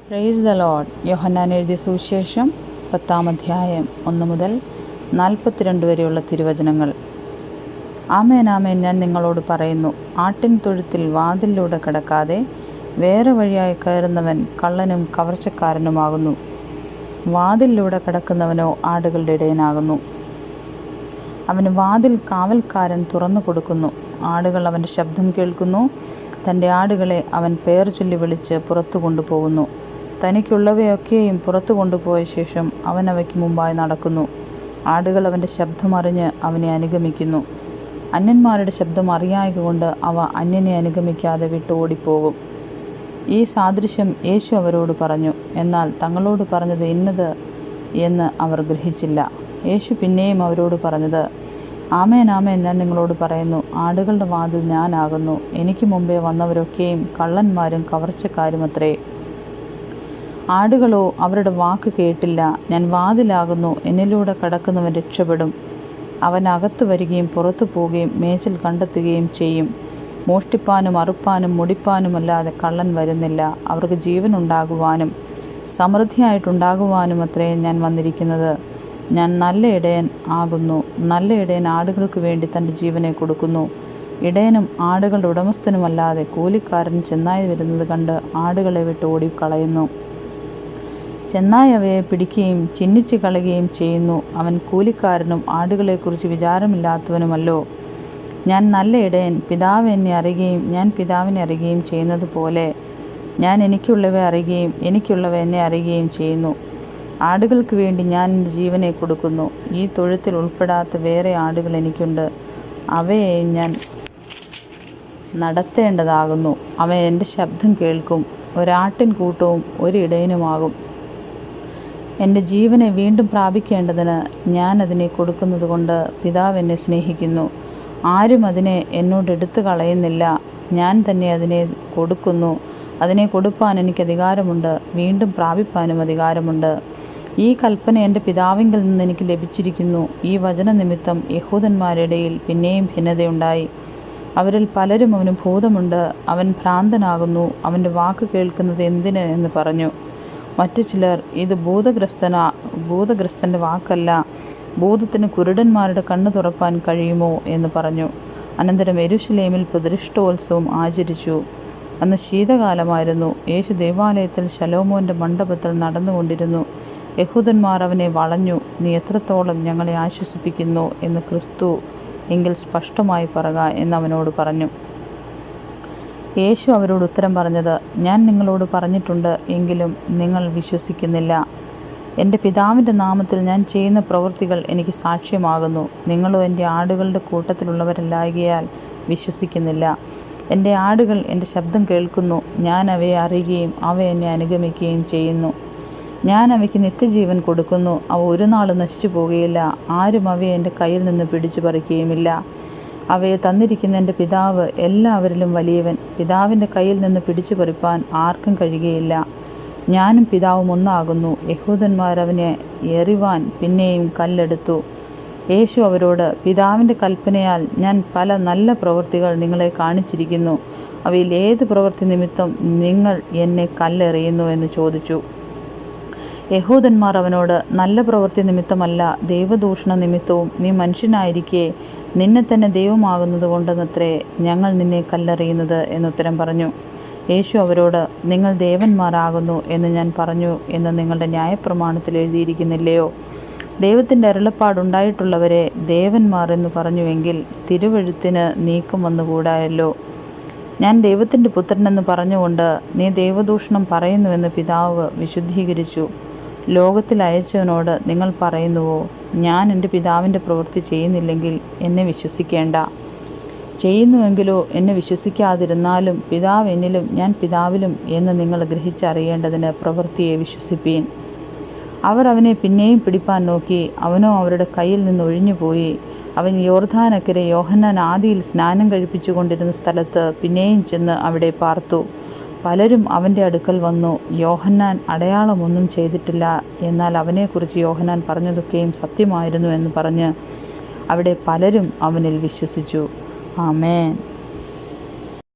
Praise the Lord. യോഹന്നാൻ എഴുതിയ സുവിശേഷം 10-ാം അധ്യായം 1 മുതൽ 42 വരെയുള്ള തിരുവചനങ്ങൾ. ആമേൻ ആമേൻ, ഞാൻ നിങ്ങളോട് പറയുന്നു, ആട്ടിൻ തൊഴുത്തിൽ വാതിലിലൂടെ കടക്കാതെ വേറെ വഴിയായി കയറുന്നവൻ കള്ളനും കവർച്ചക്കാരനുമാകുന്നു. വാതിലിലൂടെ കടക്കുന്നവനോ ആടുകളുടെ ഇടയനാകുന്നു. അവന് വാതിൽ കാവൽക്കാരൻ തുറന്നു കൊടുക്കുന്നു. ആടുകൾ അവൻ്റെ ശബ്ദം കേൾക്കുന്നു. തൻ്റെ ആടുകളെ അവൻ പേർ ചൊല്ലി വിളിച്ച് പുറത്തു കൊണ്ടുപോകുന്നു. തനിക്കുള്ളവയൊക്കെയും പുറത്തു കൊണ്ടുപോയ ശേഷം അവൻ അവയ്ക്ക് മുമ്പായി നടക്കുന്നു. ആടുകൾ അവൻ്റെ ശബ്ദമറിഞ്ഞ് അവനെ അനുഗമിക്കുന്നു. അന്യന്മാരുടെ ശബ്ദം അറിയായകൊണ്ട് അവ അന്യനെ അനുഗമിക്കാതെ വിട്ട് ഓടിപ്പോകും. ഈ സാദൃശ്യം യേശു അവരോട് പറഞ്ഞു. എന്നാൽ തങ്ങളോട് പറഞ്ഞത് ഇന്നത് എന്ന് അവർ ഗ്രഹിച്ചില്ല. യേശു പിന്നെയും അവരോട് പറഞ്ഞത്, ആമേൻ ആമേൻ, ഞാൻ നിങ്ങളോട് പറയുന്നു, ആടുകളുടെ വാതിൽ ഞാനാകുന്നു. എനിക്ക് മുമ്പേ വന്നവരൊക്കെയും കള്ളന്മാരും കവർച്ചക്കാരുമത്രേ. ആടുകളോ അവരുടെ വാക്ക് കേട്ടില്ല. ഞാൻ വാതിലാകുന്നു. എന്നിലൂടെ കടക്കുന്നവൻ രക്ഷപ്പെടും. അവൻ അകത്തു വരികയും പുറത്തു പോവുകയും മേച്ചിൽ കണ്ടെത്തുകയും ചെയ്യും. മോഷ്ടിപ്പാനും അറുപ്പാനും മുടിപ്പാനുമല്ലാതെ കള്ളൻ വരുന്നില്ല. അവർക്ക് ജീവനുണ്ടാകുവാനും സമൃദ്ധിയായിട്ടുണ്ടാകുവാനും അത്രേ ഞാൻ വന്നിരിക്കുന്നത്. ഞാൻ നല്ല ഇടയൻ ആകുന്നു. നല്ല ഇടയൻ ആടുകൾക്ക് വേണ്ടി തൻ്റെ ജീവനെ കൊടുക്കുന്നു. ഇടയനും ആടുകളുടെ ഉടമസ്ഥനുമല്ലാതെ കൂലിക്കാരൻ ചെന്നായി വരുന്നത് കണ്ട് ആടുകളെ വിട്ട് ഓടിക്കളയുന്നു. ചെന്നായി അവയെ പിടിക്കുകയും ചിഹ്നിച്ചു കളയുകയും ചെയ്യുന്നു. അവൻ കൂലിക്കാരനും ആടുകളെക്കുറിച്ച് വിചാരമില്ലാത്തവനുമല്ലോ. ഞാൻ നല്ല ഇടയൻ. പിതാവ് എന്നെ അറിയുകയും ഞാൻ പിതാവിനെ അറിയുകയും ചെയ്യുന്നത് പോലെ ഞാൻ എനിക്കുള്ളവ അറിയുകയും എനിക്കുള്ളവ എന്നെ അറിയുകയും ചെയ്യുന്നു. ആടുകൾക്ക് വേണ്ടി ഞാൻ എൻ്റെ ജീവനെ കൊടുക്കുന്നു. ഈ തൊഴുത്തിൽ ഉൾപ്പെടാത്ത വേറെ ആടുകൾ എനിക്കുണ്ട്. അവയെയും ഞാൻ നടത്തേണ്ടതാകുന്നു. അവ എൻ്റെ ശബ്ദം കേൾക്കും. ഒരാട്ടിൻ കൂട്ടവും ഒരു ഇടയനുമാകും. എൻ്റെ ജീവനെ വീണ്ടും പ്രാപിക്കേണ്ടതിന് ഞാൻ അതിനെ കൊടുക്കുന്നത് കൊണ്ട് പിതാവ് എന്നെ സ്നേഹിക്കുന്നു. ആരും അതിനെ എന്നോട് എടുത്തു കളയുന്നില്ല. ഞാൻ തന്നെ അതിനെ കൊടുക്കുന്നു. അതിനെ കൊടുപ്പാൻ എനിക്ക് അധികാരമുണ്ട്. വീണ്ടും പ്രാപിപ്പാനും അധികാരമുണ്ട്. ഈ കൽപ്പന എൻ്റെ പിതാവിങ്കിൽ നിന്ന് എനിക്ക് ലഭിച്ചിരിക്കുന്നു. ഈ വചന നിമിത്തം യഹൂദന്മാരുടെ ഇടയിൽ പിന്നെയും ഭിന്നതയുണ്ടായി. അവരിൽ പലരും അവന് ഭൂതമുണ്ട്, അവൻ ഭ്രാന്തനാകുന്നു, അവൻ്റെ വാക്ക് കേൾക്കുന്നത് എന്തിന് എന്ന് പറഞ്ഞു. മറ്റു ചിലർ, ഇത് ഭൂതഗ്രസ്തൻ്റെ വാക്കല്ല, ഭൂതത്തിന് കുരുടന്മാരുടെ കണ്ണ് തുറപ്പാൻ കഴിയുമോ എന്ന് പറഞ്ഞു. അനന്തരം യെരൂശലേമിൽ പ്രതിഷ്ഠോത്സവം ആചരിച്ചു. അന്ന് ശീതകാലമായിരുന്നു. യേശു ദേവാലയത്തിൽ ശലോമോൻ്റെ മണ്ഡപത്തിൽ നടന്നുകൊണ്ടിരുന്നു. യഹൂദന്മാർ അവനെ വളഞ്ഞു. നീ എത്രത്തോളം ഞങ്ങളെ ആശ്വസിപ്പിക്കുന്നു എന്ന് ക്രിസ്തു എങ്കിൽ സ്പഷ്ടമായി പറക എന്നവനോട് പറഞ്ഞു. യേശു അവരോട് ഉത്തരം പറഞ്ഞത്, ഞാൻ നിങ്ങളോട് പറഞ്ഞിട്ടുണ്ട്, എങ്കിലും നിങ്ങൾ വിശ്വസിക്കുന്നില്ല. എൻ്റെ പിതാവിൻ്റെ നാമത്തിൽ ഞാൻ ചെയ്യുന്ന പ്രവൃത്തികൾ എനിക്ക് സാക്ഷ്യമാകുന്നു. നിങ്ങളോ എൻ്റെ ആടുകളുടെ കൂട്ടത്തിലുള്ളവരല്ലായകയാൽ വിശ്വസിക്കുന്നില്ല. എൻ്റെ ആടുകൾ എൻ്റെ ശബ്ദം കേൾക്കുന്നു. ഞാൻ അവയെ അറിയുകയും അവ എന്നെ അനുഗമിക്കുകയും ചെയ്യുന്നു. ഞാൻ അവയ്ക്ക് നിത്യജീവൻ കൊടുക്കുന്നു. അവ ഒരു നാളും നശിച്ചു പോകുകയില്ല. ആരും അവയെ എൻ്റെ കയ്യിൽ നിന്ന് പിടിച്ചു പറിക്കുകയുമില്ല. അവയെ തന്നിരിക്കുന്ന എൻ്റെ പിതാവ് എല്ലാവരിലും വലിയവൻ. പിതാവിൻ്റെ കയ്യിൽ നിന്ന് പിടിച്ചു പറിപ്പാൻ ആർക്കും കഴിയുകയില്ല. ഞാനും പിതാവും ഒന്നാകുന്നു. യഹൂദന്മാർ അവനെ എറിവാൻ പിന്നെയും കല്ലെടുത്തു. യേശു അവരോട്, പിതാവിൻ്റെ കൽപ്പനയാൽ ഞാൻ പല നല്ല പ്രവൃത്തികൾ നിങ്ങളെ കാണിച്ചിരിക്കുന്നു. അവയിൽ ഏത് പ്രവൃത്തി നിമിത്തം നിങ്ങൾ എന്നെ കല്ലെറിയുന്നു എന്ന് ചോദിച്ചു. യഹൂദന്മാർ അവനോട്, നല്ല പ്രവൃത്തി നിമിത്തമല്ല, ദൈവദൂഷണ നിമിത്തവും നീ മനുഷ്യനായിരിക്കെ നിന്നെ തന്നെ ദൈവമാകുന്നത് കൊണ്ടെന്നത്രേ ഞങ്ങൾ നിന്നെ കല്ലെറിയുന്നത് എന്നുത്തരം പറഞ്ഞു. യേശു അവരോട്, നിങ്ങൾ ദേവന്മാരാകുന്നു എന്ന് ഞാൻ പറഞ്ഞു എന്ന് നിങ്ങളുടെ ന്യായപ്രമാണത്തിൽ എഴുതിയിരിക്കുന്നില്ലയോ? ദൈവത്തിൻ്റെ അരുളപ്പാടുണ്ടായിട്ടുള്ളവരെ ദേവന്മാർ എന്ന് പറഞ്ഞുവെങ്കിൽ തിരുവെഴുത്തിന് നീക്കം വന്നുകൂടായല്ലോ. ഞാൻ ദൈവത്തിൻ്റെ പുത്രനെന്ന് പറഞ്ഞുകൊണ്ട് നീ ദൈവദൂഷണം പറയുന്നുവെന്ന് പിതാവ് വിശുദ്ധീകരിച്ചു. ലോകത്തിൽ അയച്ചവനോട് നിങ്ങൾ പറയുന്നുവോ, ഞാൻ എൻ്റെ പിതാവിൻ്റെ പ്രവൃത്തി ചെയ്യുന്നില്ലെങ്കിൽ എന്നെ വിശ്വസിക്കേണ്ട? ചെയ്യുന്നുവെങ്കിലോ എന്നെ വിശ്വസിക്കാതിരുന്നാലും പിതാവ് എന്നിലും ഞാൻ പിതാവിലും എന്ന് നിങ്ങൾ ഗ്രഹിച്ചറിയേണ്ടതിന് പ്രവൃത്തിയെ വിശ്വസിപ്പീൻ. അവർ അവനെ പിന്നെയും പിടിപ്പാൻ നോക്കി. അവനോ അവരുടെ കയ്യിൽ നിന്ന് ഒഴിഞ്ഞുപോയി. അവൻ യോർദ്ദാനക്കരെ യോഹന്നാൻ ആദിയിൽ സ്നാനം കഴിപ്പിച്ചു കൊണ്ടിരുന്ന സ്ഥലത്ത് പിന്നെയും ചെന്ന് അവിടെ പാർത്തു. പലരും അവൻ്റെ അടുക്കൽ വന്നു. യോഹന്നാൻ അടയാളമൊന്നും ചെയ്തിട്ടില്ല, എന്നാൽ അവനെക്കുറിച്ച് യോഹന്നാൻ പറഞ്ഞതൊക്കെയും സത്യമായിരുന്നു എന്ന് പറഞ്ഞ് അവിടെ പലരും അവനിൽ വിശ്വസിച്ചു. ആമേൻ.